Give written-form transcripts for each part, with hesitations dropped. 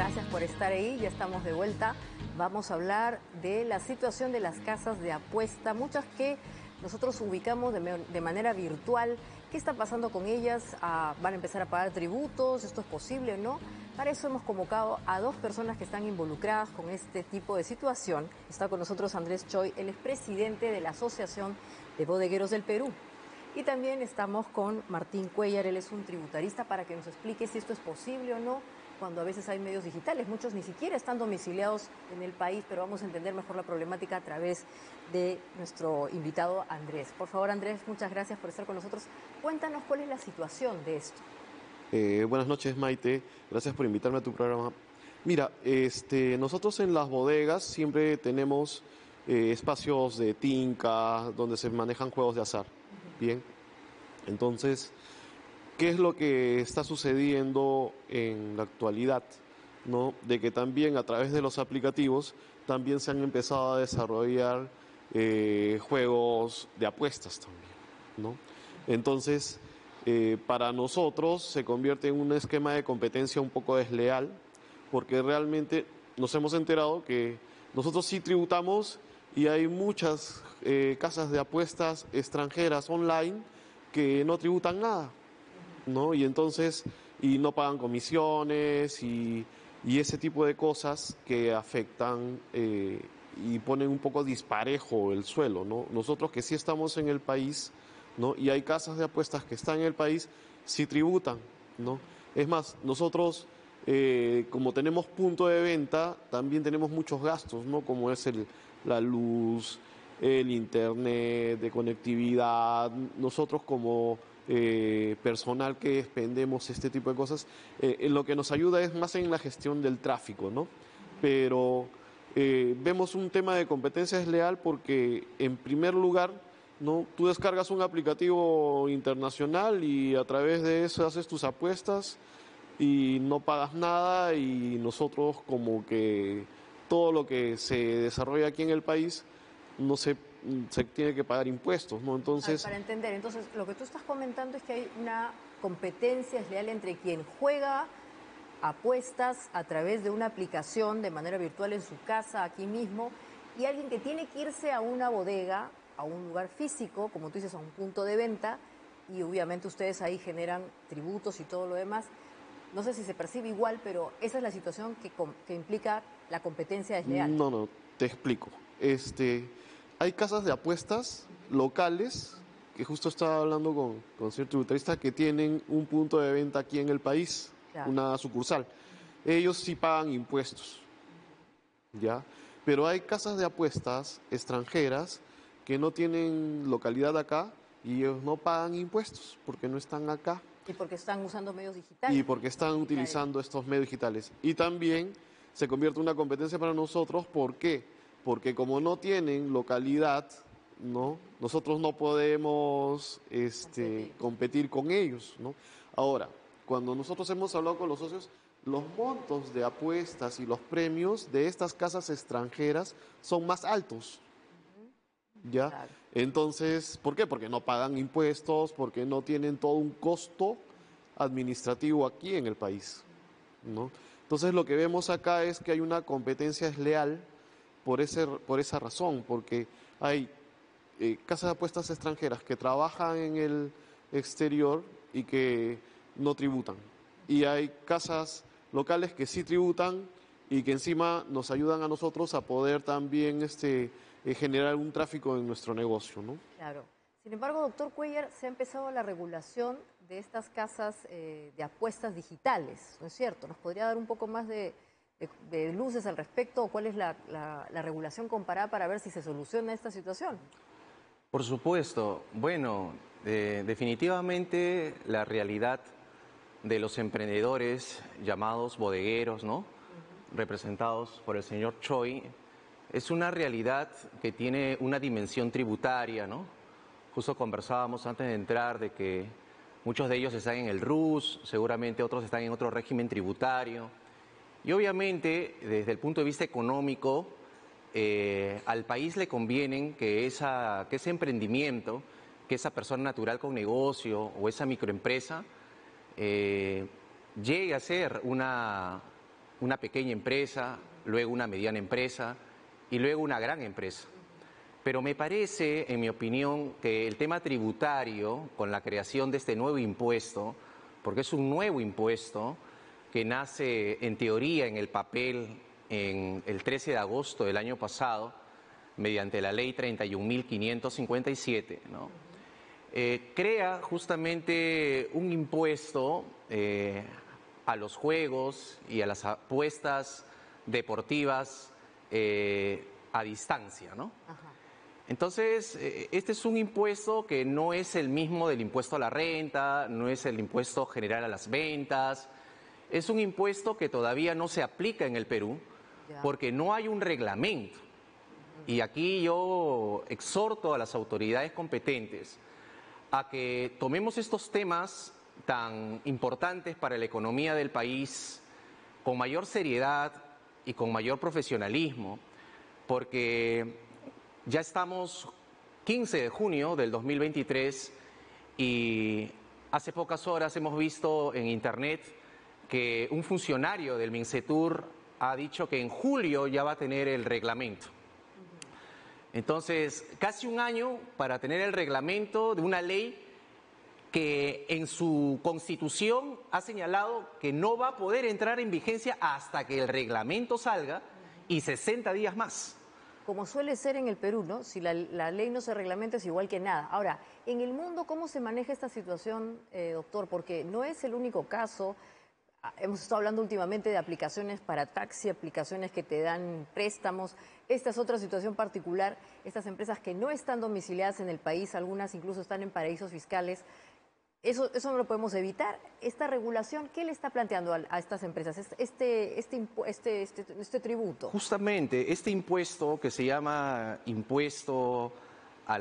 Gracias por estar ahí, ya estamos de vuelta. Vamos a hablar de la situación de las casas de apuesta, muchas que nosotros ubicamos de manera virtual. ¿Qué está pasando con ellas? ¿Van a empezar a pagar tributos? ¿Esto es posible o no? Para eso hemos convocado a dos personas que están involucradas con este tipo de situación. Está con nosotros Andrés Choi, él es presidente de la Asociación de Bodegueros del Perú. Y también estamos con Martín Cuellar, él es un tributarista, para que nos explique si esto es posible o no, cuando a veces hay medios digitales. Muchos ni siquiera están domiciliados en el país, pero vamos a entender mejor la problemática a través de nuestro invitado Andrés. Por favor, Andrés, muchas gracias por estar con nosotros. Cuéntanos cuál es la situación de esto. Buenas noches, Maite. Gracias por invitarme a tu programa. Mira, nosotros en las bodegas siempre tenemos espacios de tinca donde se manejan juegos de azar. Bien. Entonces, ¿qué es lo que está sucediendo en la actualidad? ¿No? De que también a través de los aplicativos también se han empezado a desarrollar juegos de apuestas también, ¿no? Entonces, para nosotros se convierte en un esquema de competencia un poco desleal, porque realmente nos hemos enterado que nosotros sí tributamos y hay muchas casas de apuestas extranjeras online que no tributan nada, ¿no? Y entonces, y no pagan comisiones y ese tipo de cosas que afectan y ponen un poco disparejo el suelo, ¿no? Nosotros que sí estamos en el país, ¿no? Y hay casas de apuestas que están en el país, sí tributan, ¿no? Es más, nosotros, como tenemos punto de venta, también tenemos muchos gastos, ¿no? Como es la luz, el internet, de conectividad. Nosotros como personal que expendemos este tipo de cosas, en lo que nos ayuda es más en la gestión del tráfico, ¿no? Pero vemos un tema de competencia desleal porque, en primer lugar, ¿no? Tú descargas un aplicativo internacional y a través de eso haces tus apuestas y no pagas nada, y nosotros como que todo lo que se desarrolla aquí en el país no se tiene que pagar impuestos, ¿no? A ver, Entonces, para entender, entonces lo que tú estás comentando es que hay una competencia desleal entre quien juega apuestas a través de una aplicación de manera virtual en su casa, aquí mismo, y alguien que tiene que irse a una bodega, a un lugar físico, como tú dices, a un punto de venta, y obviamente ustedes ahí generan tributos y todo lo demás. No sé si se percibe igual, pero esa es la situación que implica la competencia desleal. no, te explico. Hay casas de apuestas locales, que justo estaba hablando con cierto tributarista, que tienen un punto de venta aquí en el país, Claro. una sucursal. Ellos sí pagan impuestos, ¿ya? Pero hay casas de apuestas extranjeras que no tienen localidad acá y ellos no pagan impuestos porque no están acá Y porque están usando medios y digitales. porque están utilizando estos medios digitales. Y también se convierte en una competencia para nosotros. ¿Por qué? Porque como no tienen localidad, ¿no? Nosotros no podemos competir con ellos, ¿no? Ahora, cuando nosotros hemos hablado con los socios, los montos de apuestas y los premios de estas casas extranjeras son más altos, ¿ya? Claro. Entonces, ¿por qué? Porque no pagan impuestos, porque no tienen todo un costo administrativo aquí en el país, ¿no? Entonces, lo que vemos acá es que hay una competencia desleal por esa razón, porque hay casas de apuestas extranjeras que trabajan en el exterior y que no tributan. Y hay casas locales que sí tributan y que encima nos ayudan a nosotros a poder también generar un tráfico en nuestro negocio, ¿no? Claro. Sin embargo, doctor Cuellar, se ha empezado la regulación de estas casas de apuestas digitales, ¿no es cierto? ¿Nos podría dar un poco más de luces al respecto, o cuál es la regulación comparada para ver si se soluciona esta situación? Por supuesto. Bueno, definitivamente la realidad de los emprendedores llamados bodegueros, ¿no? Representados por el señor Choi, es una realidad que tiene una dimensión tributaria, ¿no? Justo conversábamos antes de entrar de que muchos de ellos están en el RUS, seguramente otros están en otro régimen tributario. Y obviamente, desde el punto de vista económico, al país le conviene que ese emprendimiento, que esa persona natural con negocio o esa microempresa llegue a ser una pequeña empresa, luego una mediana empresa y luego una gran empresa. Pero me parece, en mi opinión, que el tema tributario, con la creación de este nuevo impuesto, porque es un nuevo impuesto que nace en teoría en el papel en el 13 de agosto del año pasado, mediante la ley 31.557, ¿no? Crea justamente un impuesto a los juegos y a las apuestas deportivas a distancia, ¿no? Ajá. Entonces, este es un impuesto que no es el mismo del impuesto a la renta, no es el impuesto general a las ventas, es un impuesto que todavía no se aplica en el Perú porque no hay un reglamento. Y aquí yo exhorto a las autoridades competentes a que tomemos estos temas tan importantes para la economía del país con mayor seriedad y con mayor profesionalismo, porque ya estamos 15 de junio del 2023 y hace pocas horas hemos visto en internet que un funcionario del MINCETUR ha dicho que en julio ya va a tener el reglamento. Entonces, casi un año para tener el reglamento de una ley que en su constitución ha señalado que no va a poder entrar en vigencia hasta que el reglamento salga y 60 días más. Como suele ser en el Perú, ¿no? Si la ley no se reglamenta es igual que nada. Ahora, en el mundo, ¿cómo se maneja esta situación, doctor? Porque no es el único caso. Hemos estado hablando últimamente de aplicaciones para taxi, aplicaciones que te dan préstamos. Esta es otra situación particular. Estas empresas que no están domiciliadas en el país, algunas incluso están en paraísos fiscales. Eso no lo podemos evitar. Esta regulación, ¿qué le está planteando a estas empresas? Este tributo. Justamente, este impuesto que se llama impuesto a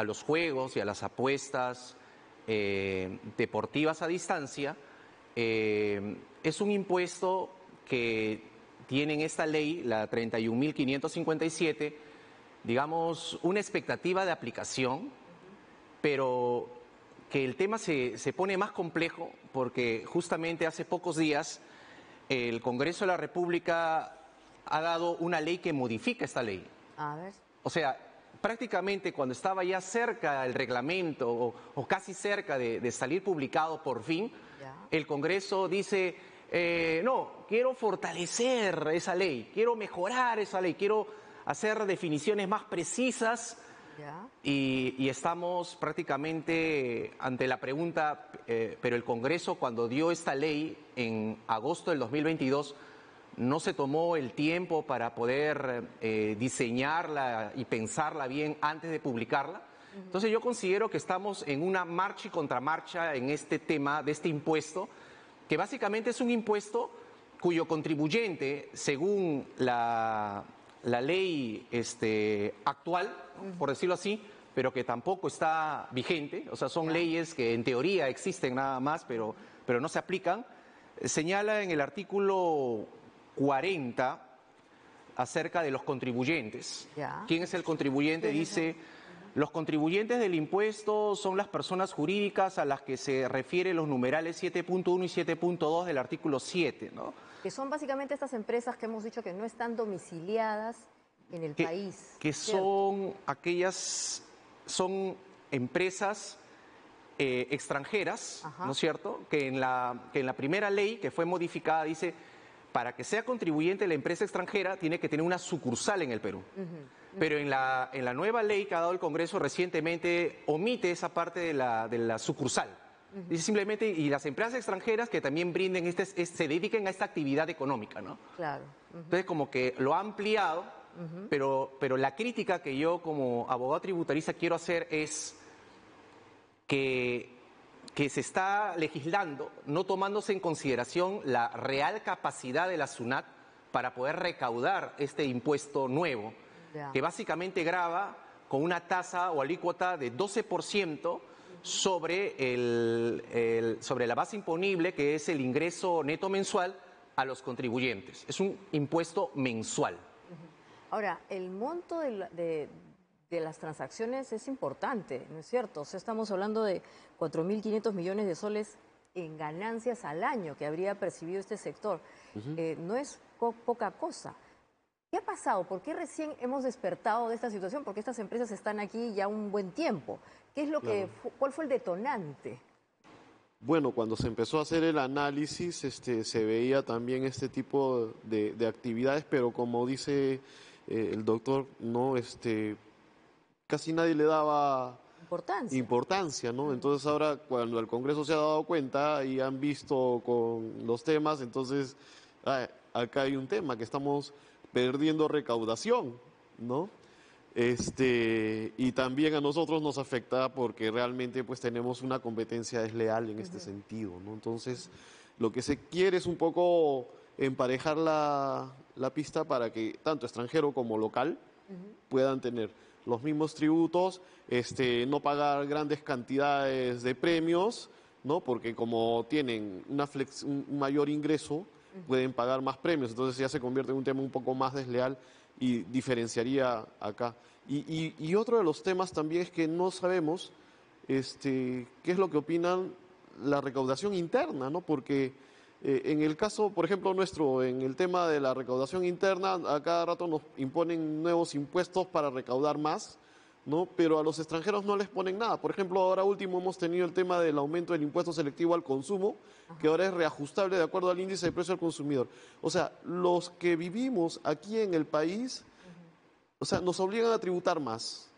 los juegos y a las apuestas deportivas a distancia, es un impuesto que tiene en esta ley, la 31.557, digamos, una expectativa de aplicación, pero que el tema se pone más complejo porque justamente hace pocos días el Congreso de la República ha dado una ley que modifica esta ley. A ver. O sea, prácticamente cuando estaba ya cerca el reglamento o casi cerca de salir publicado por fin, el Congreso dice, no, quiero fortalecer esa ley, quiero mejorar esa ley, quiero hacer definiciones más precisas. Y estamos prácticamente ante la pregunta, pero el Congreso cuando dio esta ley en agosto del 2022 no se tomó el tiempo para poder diseñarla y pensarla bien antes de publicarla. Entonces yo considero que estamos en una marcha y contramarcha en este tema de este impuesto, que básicamente es un impuesto cuyo contribuyente, según la ley actual, por decirlo así, pero que tampoco está vigente, o sea, son leyes que en teoría existen nada más, pero no se aplican, señala en el artículo 40 acerca de los contribuyentes. ¿Quién es el contribuyente? Dice, los contribuyentes del impuesto son las personas jurídicas a las que se refieren los numerales 7.1 y 7.2 del artículo 7, ¿no? Que son básicamente estas empresas que hemos dicho que no están domiciliadas en el país. Que son aquellas, son empresas extranjeras, ¿no es cierto? Que en la primera ley que fue modificada dice, para que sea contribuyente la empresa extranjera tiene que tener una sucursal en el Perú. Pero en la nueva ley que ha dado el Congreso recientemente omite esa parte de la sucursal. Dice simplemente, y las empresas extranjeras que también brinden, se dediquen a esta actividad económica, ¿no? Claro. Entonces como que lo ha ampliado, pero la crítica que yo como abogado tributarista quiero hacer es que se está legislando no tomándose en consideración la real capacidad de la SUNAT para poder recaudar este impuesto nuevo, que básicamente grava con una tasa o alícuota de 12% sobre la base imponible, que es el ingreso neto mensual a los contribuyentes. Es un impuesto mensual. Ahora, el monto de las transacciones es importante, ¿no es cierto? O sea, estamos hablando de 4.500 millones de soles en ganancias al año que habría percibido este sector. No es poca cosa. ¿Qué ha pasado? ¿Por qué recién hemos despertado de esta situación? Porque estas empresas están aquí ya un buen tiempo. ¿Qué es lo que, cuál fue el detonante? Bueno, cuando se empezó a hacer el análisis, se veía también este tipo de actividades, pero como dice el doctor, no, casi nadie le daba importancia, ¿no? Entonces ahora cuando el Congreso se ha dado cuenta y han visto con los temas, entonces acá hay un tema que estamos perdiendo recaudación, ¿no? Y también a nosotros nos afecta porque realmente pues tenemos una competencia desleal en este sentido, ¿no? Entonces, lo que se quiere es un poco emparejar la pista para que tanto extranjero como local puedan tener los mismos tributos, no pagar grandes cantidades de premios, ¿no? Porque como tienen un mayor ingreso, pueden pagar más premios, entonces ya se convierte en un tema un poco más desleal y diferenciaría acá. Y otro de los temas también es que no sabemos qué es lo que opinan la recaudación interna, ¿no? Porque en el caso, por ejemplo, nuestro, en el tema de la recaudación interna, a cada rato nos imponen nuevos impuestos para recaudar más, ¿no? Pero a los extranjeros no les ponen nada. Por ejemplo, ahora último hemos tenido el tema del aumento del impuesto selectivo al consumo, que ahora es reajustable de acuerdo al índice de precio al consumidor. O sea, los que vivimos aquí en el país, o sea, nos obligan a tributar más,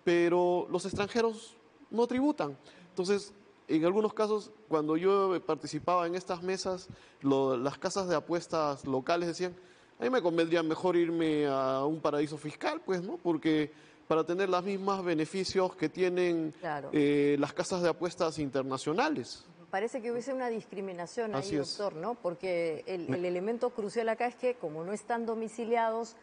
pero los extranjeros no tributan. Entonces, en algunos casos, cuando yo participaba en estas mesas, las casas de apuestas locales decían, a mí me convendría mejor irme a un paraíso fiscal, pues, ¿no? Porque para tener los mismos beneficios que tienen las casas de apuestas internacionales. Parece que hubiese una discriminación ahí, Así es. doctor, ¿no? Porque el elemento crucial acá es que como no están domiciliados,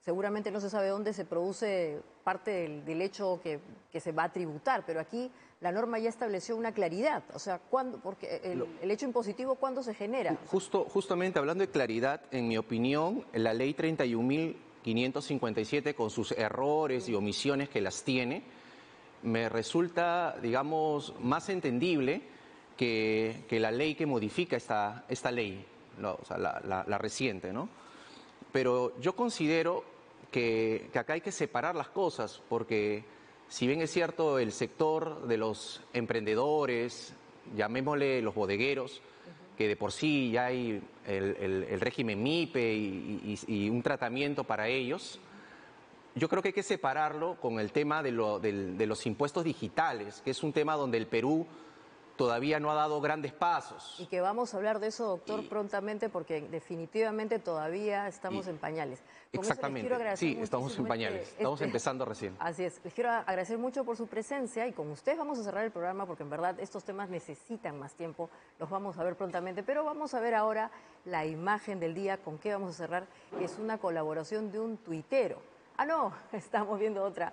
seguramente no se sabe dónde se produce parte del hecho que se va a tributar, pero aquí la norma ya estableció una claridad, o sea, ¿cuándo? Porque el hecho impositivo, ¿cuándo se genera? Justamente hablando de claridad, en mi opinión, la ley 31.557, con sus errores y omisiones que las tiene, me resulta, digamos, más entendible que la ley que modifica esta ley, ¿no? O sea, la reciente, ¿no? Pero yo considero que acá hay que separar las cosas, porque si bien es cierto el sector de los emprendedores, llamémosle los bodegueros, que de por sí ya hay el régimen MIPE y un tratamiento para ellos, yo creo que hay que separarlo con el tema de los impuestos digitales, que es un tema donde el Perú todavía no ha dado grandes pasos. Y que vamos a hablar de eso, doctor, prontamente, porque definitivamente todavía estamos en pañales. Con exactamente, eso les quiero agradecer estamos en pañales, estamos empezando recién. Así es, les quiero agradecer mucho por su presencia y con ustedes vamos a cerrar el programa porque en verdad estos temas necesitan más tiempo, los vamos a ver prontamente, pero vamos a ver ahora la imagen del día, con qué vamos a cerrar, que es una colaboración de un tuitero. Ah, no, estamos viendo otra.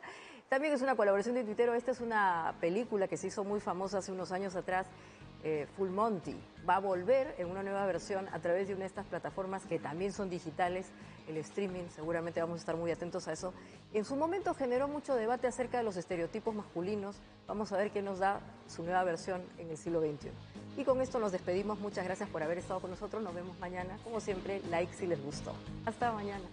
También es una colaboración de tuitero. Esta es una película que se hizo muy famosa hace unos años atrás, Full Monty. Va a volver en una nueva versión a través de una de estas plataformas que también son digitales, el streaming, seguramente vamos a estar muy atentos a eso. En su momento generó mucho debate acerca de los estereotipos masculinos. Vamos a ver qué nos da su nueva versión en el siglo XXI. Y con esto nos despedimos. Muchas gracias por haber estado con nosotros. Nos vemos mañana. Como siempre, like si les gustó. Hasta mañana.